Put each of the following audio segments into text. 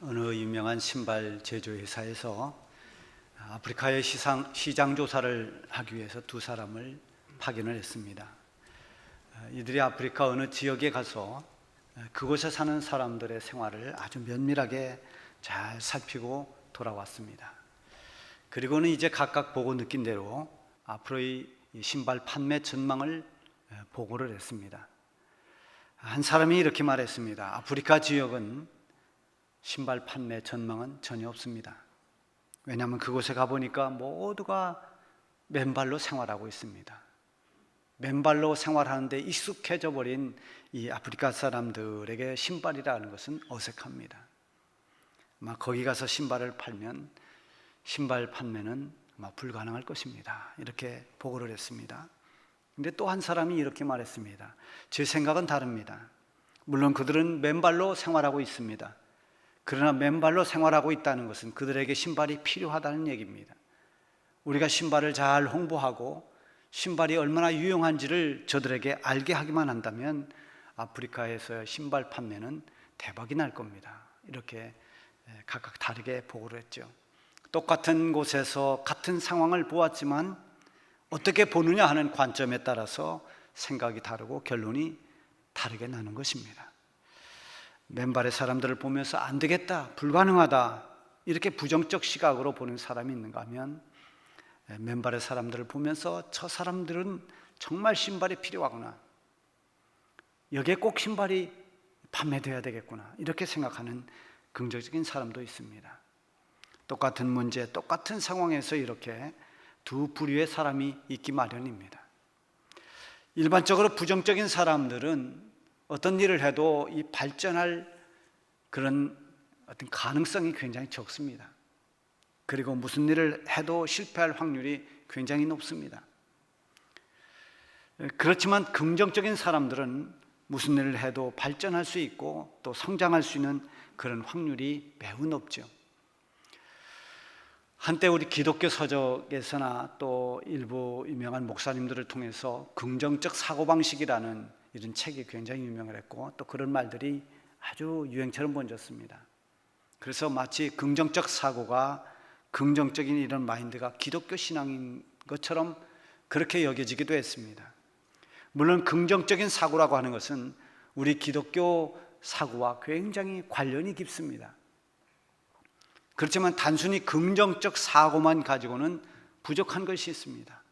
어느 유명한 신발 제조회사에서 아프리카의 시장 조사를 하기 위해서 두 사람을 파견을 했습니다. 이들이 아프리카 어느 지역에 가서 그곳에 사는 사람들의 생활을 아주 면밀하게 잘 살피고 돌아왔습니다. 그리고는 이제 각각 보고 느낀 대로 앞으로의 신발 판매 전망을 보고를 했습니다. 한 사람이 이렇게 말했습니다. 아프리카 지역은 신발 판매 전망은 전혀 없습니다. 왜냐하면 그곳에 가보니까 모두가 맨발로 생활하고 있습니다. 맨발로 생활하는데 익숙해져 버린 이 아프리카 사람들에게 신발이라는 것은 어색합니다. 아마 거기 가서 신발을 팔면 신발 판매는 아마 불가능할 것입니다. 이렇게 보고를 했습니다. 근데 또 한 사람이 이렇게 말했습니다. 제 생각은 다릅니다. 물론 그들은 맨발로 생활하고 있습니다. 그러나 맨발로 생활하고 있다는 것은 그들에게 신발이 필요하다는 얘기입니다. 우리가 신발을 잘 홍보하고 신발이 얼마나 유용한지를 저들에게 알게 하기만 한다면 아프리카에서의 신발 판매는 대박이 날 겁니다. 이렇게 각각 다르게 보고를 했죠. 똑같은 곳에서 같은 상황을 보았지만 어떻게 보느냐 하는 관점에 따라서 생각이 다르고 결론이 다르게 나는 것입니다. 맨발의 사람들을 보면서 안 되겠다, 불가능하다 이렇게 부정적 시각으로 보는 사람이 있는가 하면 맨발의 사람들을 보면서 저 사람들은 정말 신발이 필요하구나, 여기에 꼭 신발이 판매되어야 되겠구나 이렇게 생각하는 긍정적인 사람도 있습니다. 똑같은 문제, 똑같은 상황에서 이렇게 두 부류의 사람이 있기 마련입니다. 일반적으로 부정적인 사람들은 어떤 일을 해도 이 발전할 그런 어떤 가능성이 굉장히 적습니다. 그리고 무슨 일을 해도 실패할 확률이 굉장히 높습니다. 그렇지만 긍정적인 사람들은 무슨 일을 해도 발전할 수 있고 또 성장할 수 있는 그런 확률이 매우 높죠. 한때 우리 기독교 서적에서나 또 일부 유명한 목사님들을 통해서 긍정적 사고방식이라는 이런 책이 굉장히 유명을 했고 또 그런 말들이 아주 유행처럼 번졌습니다. 그래서 마치 긍정적 사고가, 긍정적인 이런 마인드가 기독교 신앙인 것처럼 그렇게 여겨지기도 했습니다. 물론 긍정적인 사고라고 하는 것은 우리 기독교 사고와 굉장히 관련이 깊습니다. 그렇지만 단순히 긍정적 사고만 가지고는 부족한 것이 있습니다.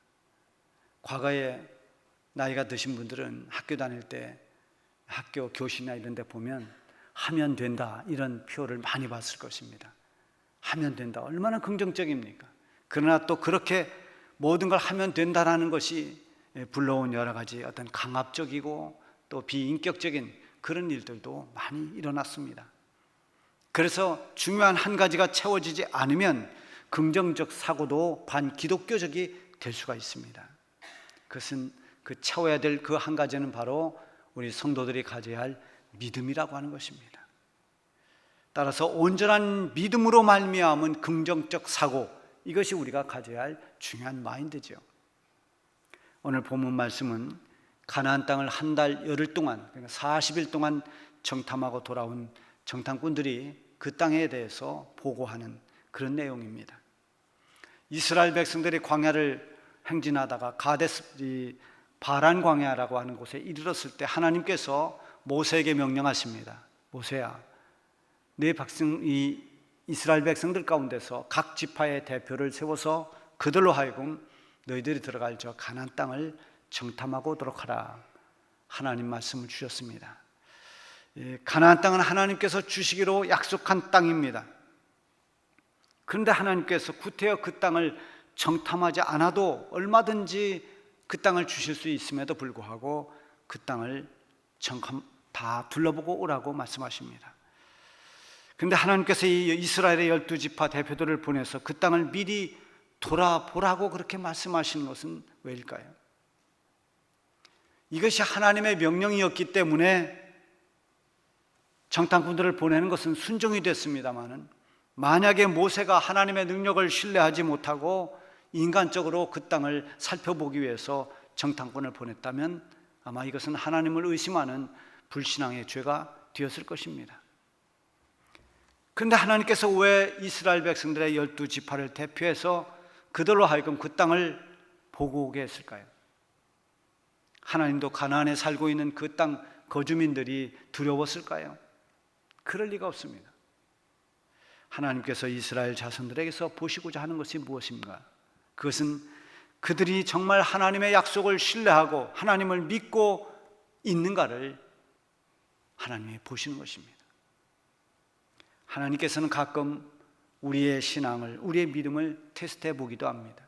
과거에 나이가 드신 분들은 학교 다닐 때 학교 교실이나 이런 데 보면 하면 된다 이런 표를 많이 봤을 것입니다. 하면 된다, 얼마나 긍정적입니까? 그러나 또 그렇게 모든 걸 하면 된다라는 것이 불러온 여러 가지 어떤 강압적이고 또 비인격적인 그런 일들도 많이 일어났습니다. 그래서 중요한 한 가지가 채워지지 않으면 긍정적 사고도 반기독교적이 될 수가 있습니다. 그것은 그 채워야 될 그 한 가지는 바로 우리 성도들이 가져야 할 믿음이라고 하는 것입니다. 따라서 온전한 믿음으로 말미암은 긍정적 사고, 이것이 우리가 가져야 할 중요한 마인드죠. 오늘 본문 말씀은 가나안 땅을 한 달 열흘 동안, 그러니까 40일 동안 정탐하고 돌아온 정탐꾼들이 그 땅에 대해서 보고하는 그런 내용입니다. 이스라엘 백성들이 광야를 행진하다가 가데스 바란 광야라고 하는 곳에 이르렀을 때 하나님께서 모세에게 명령하십니다. 모세야, 네 백성, 이 이스라엘 백성들 가운데서 각 지파의 대표를 세워서 그들로 하여금 너희들이 들어갈 저 가나안 땅을 정탐하고 오도록 하라. 하나님 말씀을 주셨습니다. 가나안 땅은 하나님께서 주시기로 약속한 땅입니다. 그런데 하나님께서 구태여 그 땅을 정탐하지 않아도 얼마든지 그 땅을 주실 수 있음에도 불구하고 그 땅을 다 둘러보고 오라고 말씀하십니다. 그런데 하나님께서 이 이스라엘의 12지파 대표들을 보내서 그 땅을 미리 돌아보라고 그렇게 말씀하시는 것은 왜일까요? 이것이 하나님의 명령이었기 때문에 정탐꾼들을 보내는 것은 순종이 됐습니다마는, 만약에 모세가 하나님의 능력을 신뢰하지 못하고 인간적으로 그 땅을 살펴보기 위해서 정탐꾼을 보냈다면 아마 이것은 하나님을 의심하는 불신앙의 죄가 되었을 것입니다. 그런데 하나님께서 왜 이스라엘 백성들의 12지파를 대표해서 그들로 하여금 그 땅을 보고 오게 했을까요? 하나님도 가나안에 살고 있는 그 땅 거주민들이 두려웠을까요? 그럴 리가 없습니다. 하나님께서 이스라엘 자손들에게서 보시고자 하는 것이 무엇인가? 그것은 그들이 정말 하나님의 약속을 신뢰하고 하나님을 믿고 있는가를 하나님이 보시는 것입니다. 하나님께서는 가끔 우리의 신앙을, 우리의 믿음을 테스트해 보기도 합니다.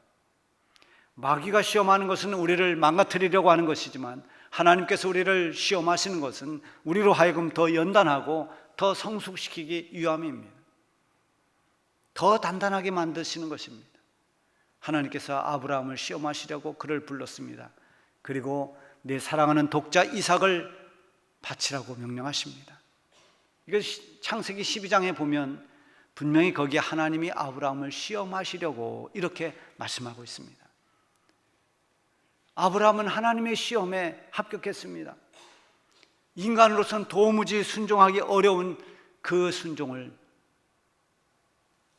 마귀가 시험하는 것은 우리를 망가뜨리려고 하는 것이지만 하나님께서 우리를 시험하시는 것은 우리로 하여금 더 연단하고 더 성숙시키기 위함입니다. 더 단단하게 만드시는 것입니다. 하나님께서 아브라함을 시험하시려고 그를 불렀습니다. 그리고 내 사랑하는 독자 이삭을 바치라고 명령하십니다. 이거 창세기 12장에 보면 분명히 거기에 하나님이 아브라함을 시험하시려고 이렇게 말씀하고 있습니다. 아브라함은 하나님의 시험에 합격했습니다. 인간으로서는 도무지 순종하기 어려운 그 순종을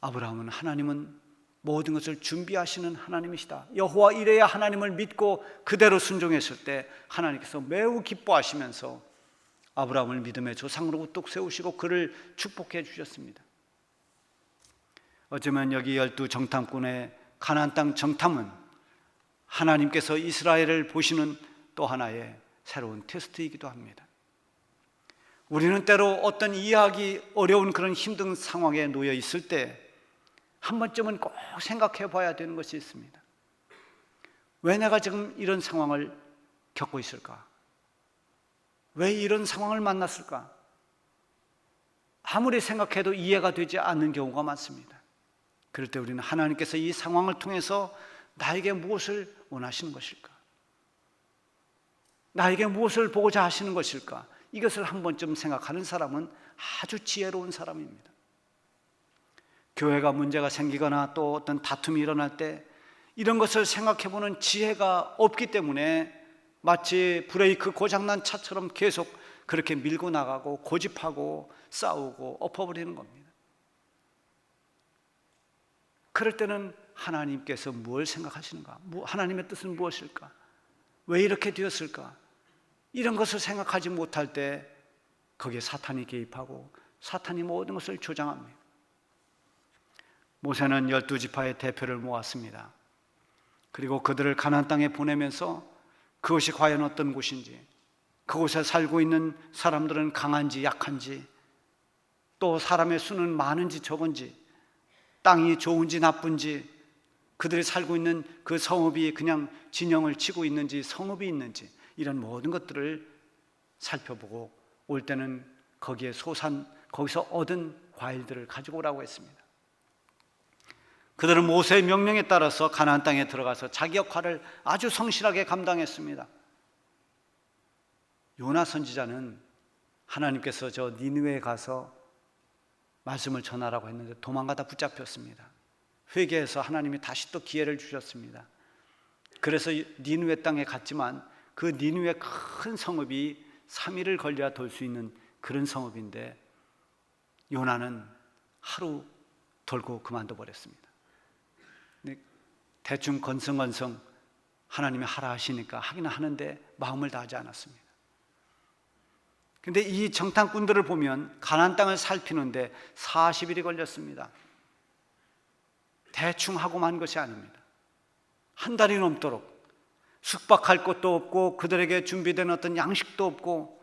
아브라함은 하나님은 모든 것을 준비하시는 하나님이시다. 여호와 이레야 하나님을 믿고 그대로 순종했을 때 하나님께서 매우 기뻐하시면서 아브라함을 믿음의 조상으로 우뚝 세우시고 그를 축복해 주셨습니다. 어쩌면 여기 12정탐꾼의 가나안 땅 정탐은 하나님께서 이스라엘을 보시는 또 하나의 새로운 테스트이기도 합니다. 우리는 때로 어떤 이해하기 어려운 그런 힘든 상황에 놓여 있을 때 한 번쯤은 꼭 생각해 봐야 되는 것이 있습니다. 왜 내가 지금 이런 상황을 겪고 있을까? 왜 이런 상황을 만났을까? 아무리 생각해도 이해가 되지 않는 경우가 많습니다. 그럴 때 우리는 하나님께서 이 상황을 통해서 나에게 무엇을 원하시는 것일까? 나에게 무엇을 보고자 하시는 것일까? 이것을 한 번쯤 생각하는 사람은 아주 지혜로운 사람입니다. 교회가 문제가 생기거나 또 어떤 다툼이 일어날 때 이런 것을 생각해보는 지혜가 없기 때문에 마치 브레이크 고장난 차처럼 계속 그렇게 밀고 나가고 고집하고 싸우고 엎어버리는 겁니다. 그럴 때는 하나님께서 무엇을 생각하시는가? 하나님의 뜻은 무엇일까? 왜 이렇게 되었을까? 이런 것을 생각하지 못할 때 거기에 사탄이 개입하고 사탄이 모든 것을 조장합니다. 모세는 12지파의 대표를 모았습니다. 그리고 그들을 가나안 땅에 보내면서 그것이 과연 어떤 곳인지, 그곳에 살고 있는 사람들은 강한지 약한지, 또 사람의 수는 많은지 적은지, 땅이 좋은지 나쁜지, 그들이 살고 있는 그 성읍이 그냥 진영을 치고 있는지 성읍이 있는지, 이런 모든 것들을 살펴보고 올 때는 거기서 얻은 과일들을 가지고 오라고 했습니다. 그들은 모세의 명령에 따라서 가나안 땅에 들어가서 자기 역할을 아주 성실하게 감당했습니다. 요나 선지자는 하나님께서 저 니느웨에 가서 말씀을 전하라고 했는데 도망가다 붙잡혔습니다. 회개해서 하나님이 다시 또 기회를 주셨습니다. 그래서 니느웨 땅에 갔지만 그 니느웨 큰 성읍이 3일을 걸려야 돌 수 있는 그런 성읍인데 요나는 하루 돌고 그만둬 버렸습니다. 대충 건성건성 하나님이 하라 하시니까 하기는 하는데 마음을 다하지 않았습니다. 근데 이 정탐꾼들을 보면 가나안 땅을 살피는데 40일이 걸렸습니다. 대충 하고만 한 것이 아닙니다. 한 달이 넘도록 숙박할 곳도 없고 그들에게 준비된 어떤 양식도 없고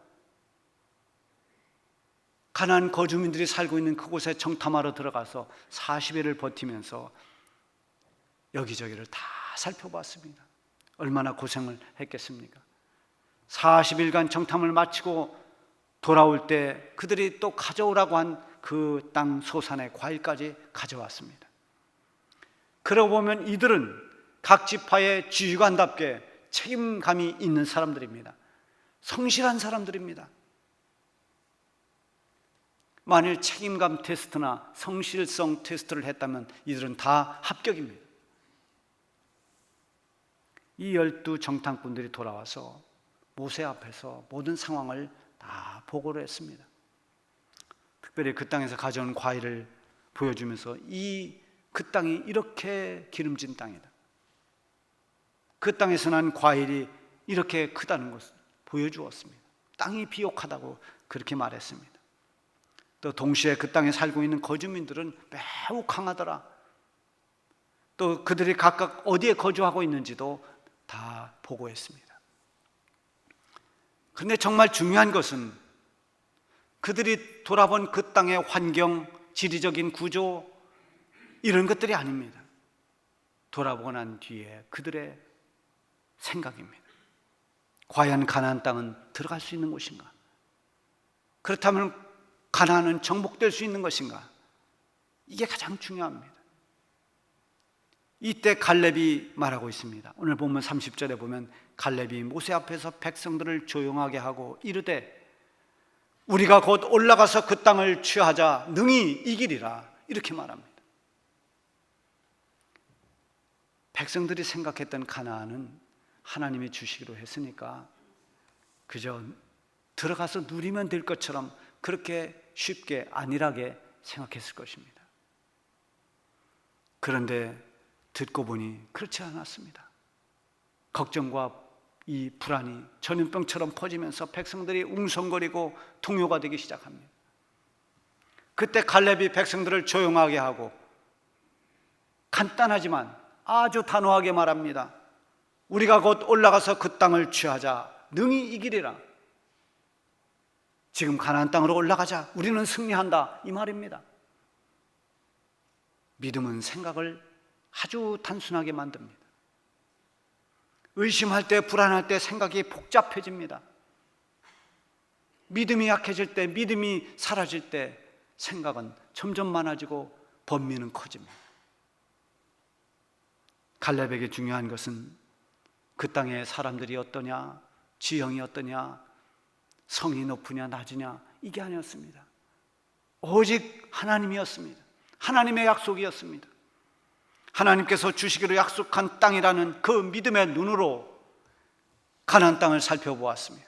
가나안 거주민들이 살고 있는 그곳에 정탐하러 들어가서 40일을 버티면서 여기저기를 다 살펴봤습니다. 얼마나 고생을 했겠습니까? 40일간 정탐을 마치고 돌아올 때 그들이 또 가져오라고 한 그 땅 소산의 과일까지 가져왔습니다. 그러고 보면 이들은 각 지파의 지휘관답게 책임감이 있는 사람들입니다. 성실한 사람들입니다. 만일 책임감 테스트나 성실성 테스트를 했다면 이들은 다 합격입니다. 이 12정탐꾼들이 돌아와서 모세 앞에서 모든 상황을 다 보고를 했습니다. 특별히 그 땅에서 가져온 과일을 보여주면서 그 땅이 이렇게 기름진 땅이다, 그 땅에서 난 과일이 이렇게 크다는 것을 보여주었습니다. 땅이 비옥하다고 그렇게 말했습니다. 또 동시에 그 땅에 살고 있는 거주민들은 매우 강하더라, 또 그들이 각각 어디에 거주하고 있는지도 다 보고했습니다. 그런데 정말 중요한 것은 그들이 돌아본 그 땅의 환경, 지리적인 구조, 이런 것들이 아닙니다. 돌아보고 난 뒤에 그들의 생각입니다. 과연 가나안 땅은 들어갈 수 있는 곳인가? 그렇다면 가나안은 정복될 수 있는 것인가? 이게 가장 중요합니다. 이때 갈렙이 말하고 있습니다. 오늘 본문 30절에 보면 갈렙이 모세 앞에서 백성들을 조용하게 하고 이르되 우리가 곧 올라가서 그 땅을 취하자 능히 이기리라, 이렇게 말합니다. 백성들이 생각했던 가나안은 하나님이 주시기로 했으니까 그저 들어가서 누리면 될 것처럼 그렇게 쉽게 안일하게 생각했을 것입니다. 그런데 듣고 보니 그렇지 않았습니다. 걱정과 이 불안이 전염병처럼 퍼지면서 백성들이 웅성거리고 동요가 되기 시작합니다. 그때 갈렙이 백성들을 조용하게 하고 간단하지만 아주 단호하게 말합니다. 우리가 곧 올라가서 그 땅을 취하자 능히 이기리라. 지금 가나안 땅으로 올라가자, 우리는 승리한다, 이 말입니다. 믿음은 생각을 아주 단순하게 만듭니다. 의심할 때, 불안할 때 생각이 복잡해집니다. 믿음이 약해질 때, 믿음이 사라질 때 생각은 점점 많아지고 번민은 커집니다. 갈렙에게 중요한 것은 그 땅의 사람들이 어떠냐, 지형이 어떠냐, 성이 높으냐 낮으냐, 이게 아니었습니다. 오직 하나님이었습니다. 하나님의 약속이었습니다. 하나님께서 주시기로 약속한 땅이라는 그 믿음의 눈으로 가나안 땅을 살펴보았습니다.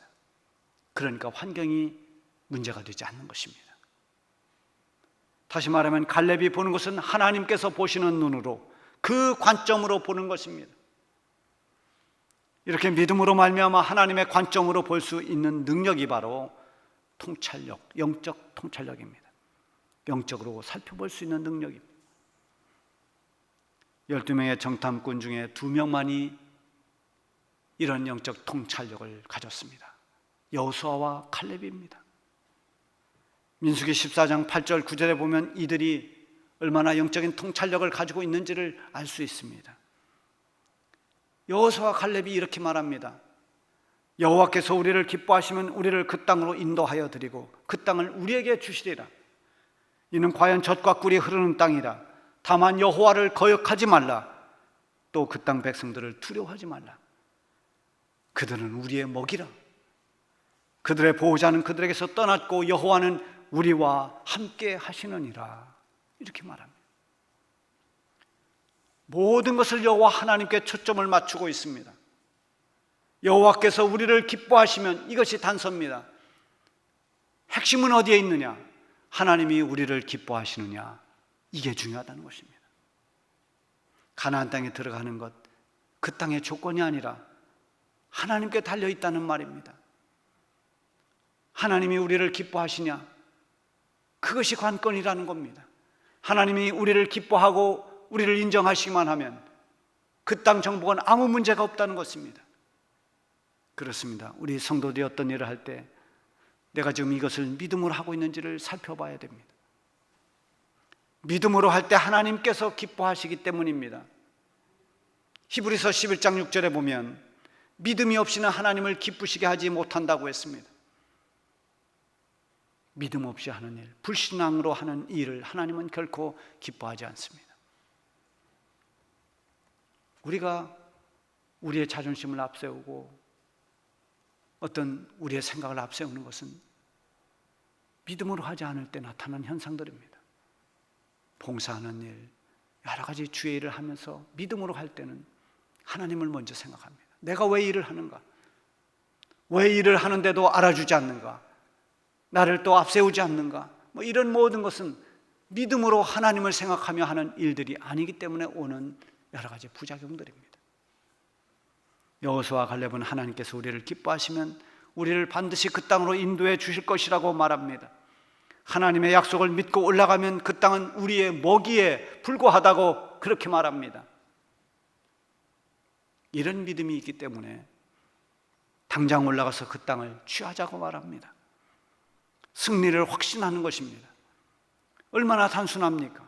그러니까 환경이 문제가 되지 않는 것입니다. 다시 말하면 갈렙이 보는 것은 하나님께서 보시는 눈으로, 그 관점으로 보는 것입니다. 이렇게 믿음으로 말미암아 하나님의 관점으로 볼 수 있는 능력이 바로 통찰력, 영적 통찰력입니다. 영적으로 살펴볼 수 있는 능력입니다. 12명의 정탐꾼 중에 2명만이 이런 영적 통찰력을 가졌습니다. 여호수아와 칼렙입니다. 민수기 14장 8절 9절에 보면 이들이 얼마나 영적인 통찰력을 가지고 있는지를 알 수 있습니다. 여호수아와 칼렙이 이렇게 말합니다. 여호와께서 우리를 기뻐하시면 우리를 그 땅으로 인도하여 드리고 그 땅을 우리에게 주시리라. 이는 과연 젖과 꿀이 흐르는 땅이라. 다만 여호와를 거역하지 말라. 또 그 땅 백성들을 두려워하지 말라. 그들은 우리의 먹이라. 그들의 보호자는 그들에게서 떠났고 여호와는 우리와 함께 하시느니라. 이렇게 말합니다. 모든 것을 여호와 하나님께 초점을 맞추고 있습니다. 여호와께서 우리를 기뻐하시면 이것이 단서입니다. 핵심은 어디에 있느냐? 하나님이 우리를 기뻐하시느냐? 이게 중요하다는 것입니다. 가나안 땅에 들어가는 것, 그 땅의 조건이 아니라 하나님께 달려있다는 말입니다. 하나님이 우리를 기뻐하시냐? 그것이 관건이라는 겁니다. 하나님이 우리를 기뻐하고 우리를 인정하시기만 하면 그 땅 정복은 아무 문제가 없다는 것입니다. 그렇습니다. 우리 성도들이 어떤 일을 할 때 내가 지금 이것을 믿음으로 하고 있는지를 살펴봐야 됩니다. 믿음으로 할 때 하나님께서 기뻐하시기 때문입니다. 히브리서 11장 6절에 보면 믿음이 없이는 하나님을 기쁘시게 하지 못한다고 했습니다. 믿음 없이 하는 일, 불신앙으로 하는 일을 하나님은 결코 기뻐하지 않습니다. 우리가 우리의 자존심을 앞세우고 어떤 우리의 생각을 앞세우는 것은 믿음으로 하지 않을 때 나타나는 현상들입니다. 봉사하는 일, 여러 가지 주의 일을 하면서 믿음으로 할 때는 하나님을 먼저 생각합니다. 내가 왜 일을 하는가? 왜 일을 하는데도 알아주지 않는가? 나를 또 앞세우지 않는가? 이런 모든 것은 믿음으로 하나님을 생각하며 하는 일들이 아니기 때문에 오는 여러 가지 부작용들입니다. 여호수아와 갈렙은 하나님께서 우리를 기뻐하시면 우리를 반드시 그 땅으로 인도해 주실 것이라고 말합니다. 하나님의 약속을 믿고 올라가면 그 땅은 우리의 먹이에 불과하다고 그렇게 말합니다. 이런 믿음이 있기 때문에 당장 올라가서 그 땅을 취하자고 말합니다. 승리를 확신하는 것입니다. 얼마나 단순합니까?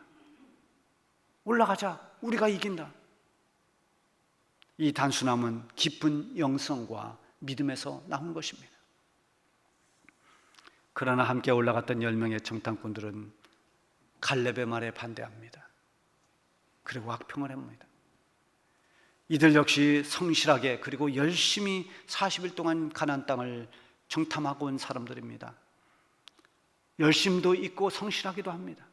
올라가자, 우리가 이긴다. 이 단순함은 깊은 영성과 믿음에서 나온 것입니다. 그러나 함께 올라갔던 10명의 정탐꾼들은 갈렙의 말에 반대합니다. 그리고 악평을 합니다. 이들 역시 성실하게 그리고 열심히 40일 동안 가나안 땅을 정탐하고 온 사람들입니다. 열심도 있고 성실하기도 합니다.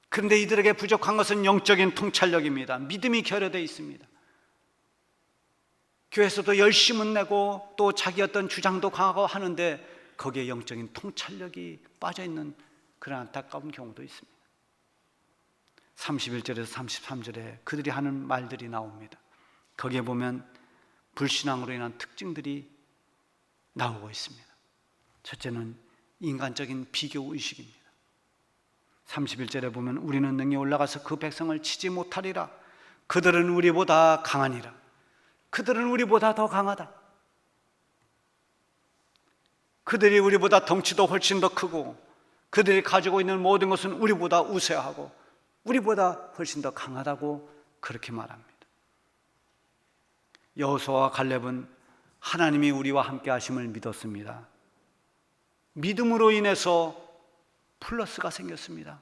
그런데 이들에게 부족한 것은 영적인 통찰력입니다. 믿음이 결여되어 있습니다. 교회에서도 열심은 내고 또 자기 어떤 주장도 강하고 하는데 거기에 영적인 통찰력이 빠져있는 그런 안타까운 경우도 있습니다. 31절에서 33절에 그들이 하는 말들이 나옵니다. 거기에 보면 불신앙으로 인한 특징들이 나오고 있습니다. 첫째는 인간적인 비교의식입니다. 31절에 보면 우리는 능히 올라가서 그 백성을 치지 못하리라. 그들은 우리보다 강하니라. 그들은 우리보다 더 강하다. 그들이 우리보다 덩치도 훨씬 더 크고 그들이 가지고 있는 모든 것은 우리보다 우세하고 우리보다 훨씬 더 강하다고 그렇게 말합니다. 여호수아와 갈렙은 하나님이 우리와 함께 하심을 믿었습니다. 믿음으로 인해서 플러스가 생겼습니다.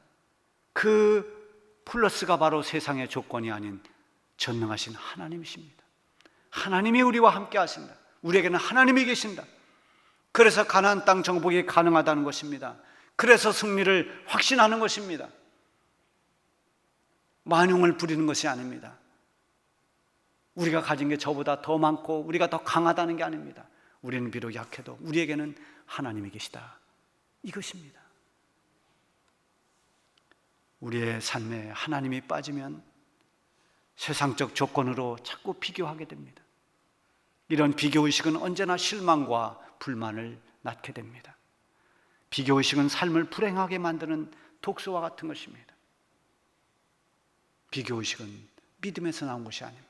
그 플러스가 바로 세상의 조건이 아닌 전능하신 하나님이십니다. 하나님이 우리와 함께 하신다. 우리에게는 하나님이 계신다. 그래서 가나안 땅 정복이 가능하다는 것입니다. 그래서 승리를 확신하는 것입니다. 만용을 부리는 것이 아닙니다. 우리가 가진 게 저보다 더 많고 우리가 더 강하다는 게 아닙니다. 우리는 비록 약해도 우리에게는 하나님이 계시다. 이것입니다. 우리의 삶에 하나님이 빠지면 세상적 조건으로 자꾸 비교하게 됩니다. 이런 비교의식은 언제나 실망과 불만을 낳게 됩니다. 비교의식은 삶을 불행하게 만드는 독소와 같은 것입니다. 비교의식은 믿음에서 나온 것이 아닙니다.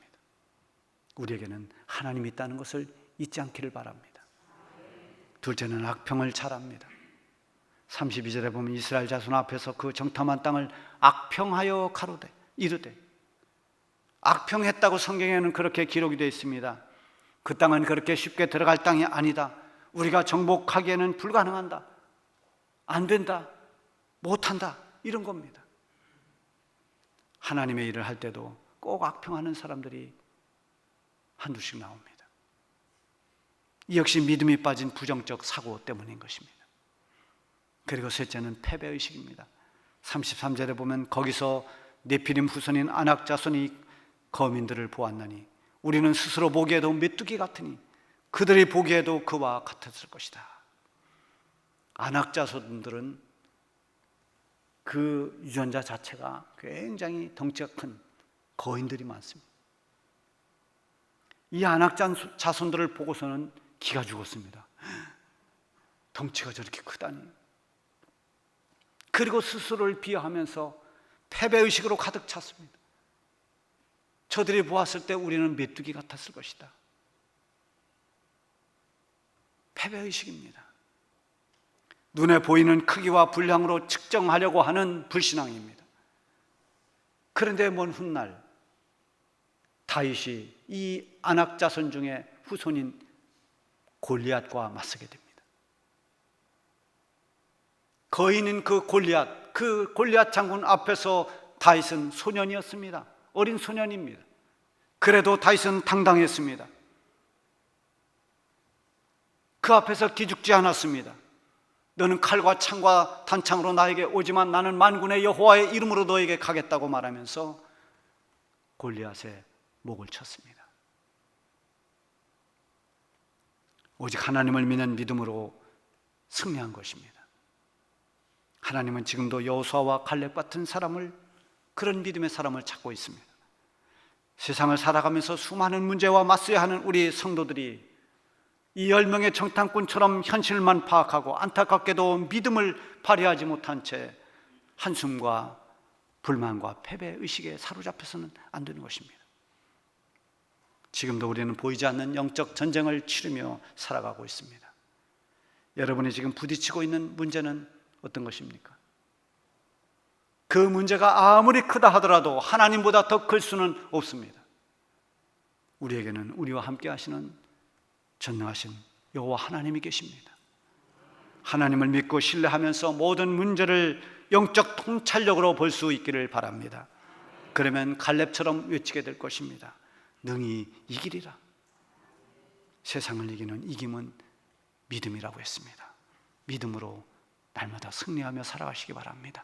우리에게는 하나님이 있다는 것을 잊지 않기를 바랍니다. 둘째는 악평을 잘합니다. 32절에 보면 이스라엘 자손 앞에서 그 정탐한 땅을 악평하여 가로되 이르되, 악평했다고 성경에는 그렇게 기록이 되어 있습니다. 그 땅은 그렇게 쉽게 들어갈 땅이 아니다. 우리가 정복하기에는 불가능한다. 안 된다. 못한다. 이런 겁니다. 하나님의 일을 할 때도 꼭 악평하는 사람들이 한두씩 나옵니다. 이 역시 믿음이 빠진 부정적 사고 때문인 것입니다. 그리고 셋째는 패배의식입니다. 33절에 보면 거기서 네피림 후손인 아낙 자손이 거민들을 보았나니 우리는 스스로 보기에도 메뚜기 같으니 그들이 보기에도 그와 같았을 것이다. 아낙 자손들은 그 유전자 자체가 굉장히 덩치가 큰 거인들이 많습니다. 이 아낙 자손들을 보고서는 기가 죽었습니다. 덩치가 저렇게 크다니. 그리고 스스로를 비하하면서 패배의식으로 가득 찼습니다. 저들이 보았을 때 우리는 메뚜기 같았을 것이다. 패배의식입니다. 눈에 보이는 크기와 분량으로 측정하려고 하는 불신앙입니다. 그런데 먼 훗날 다윗이 이 아낙 자손 중에 후손인 골리앗과 맞서게 됩니다. 거인인 그 골리앗 장군 앞에서 다윗은 소년이었습니다. 어린 소년입니다. 그래도 다윗은 당당했습니다. 그 앞에서 기죽지 않았습니다. 너는 칼과 창과 단창으로 나에게 오지만 나는 만군의 여호와의 이름으로 너에게 가겠다고 말하면서 골리앗의 목을 쳤습니다. 오직 하나님을 믿는 믿음으로 승리한 것입니다. 하나님은 지금도 여호수아와 갈렙 같은 사람을, 그런 믿음의 사람을 찾고 있습니다. 세상을 살아가면서 수많은 문제와 맞서야 하는 우리 성도들이 이 10명의 정탐꾼처럼 현실만 파악하고 안타깝게도 믿음을 발휘하지 못한 채 한숨과 불만과 패배의식에 사로잡혀서는 안 되는 것입니다. 지금도 우리는 보이지 않는 영적 전쟁을 치르며 살아가고 있습니다. 여러분이 지금 부딪히고 있는 문제는 어떤 것입니까? 그 문제가 아무리 크다 하더라도 하나님보다 더 클 수는 없습니다. 우리에게는 우리와 함께 하시는 전능하신 여호와 하나님이 계십니다. 하나님을 믿고 신뢰하면서 모든 문제를 영적 통찰력으로 볼 수 있기를 바랍니다. 그러면 갈렙처럼 외치게 될 것입니다. 능히 이기리라. 세상을 이기는 이김은 믿음이라고 했습니다. 믿음으로 날마다 승리하며 살아가시기 바랍니다.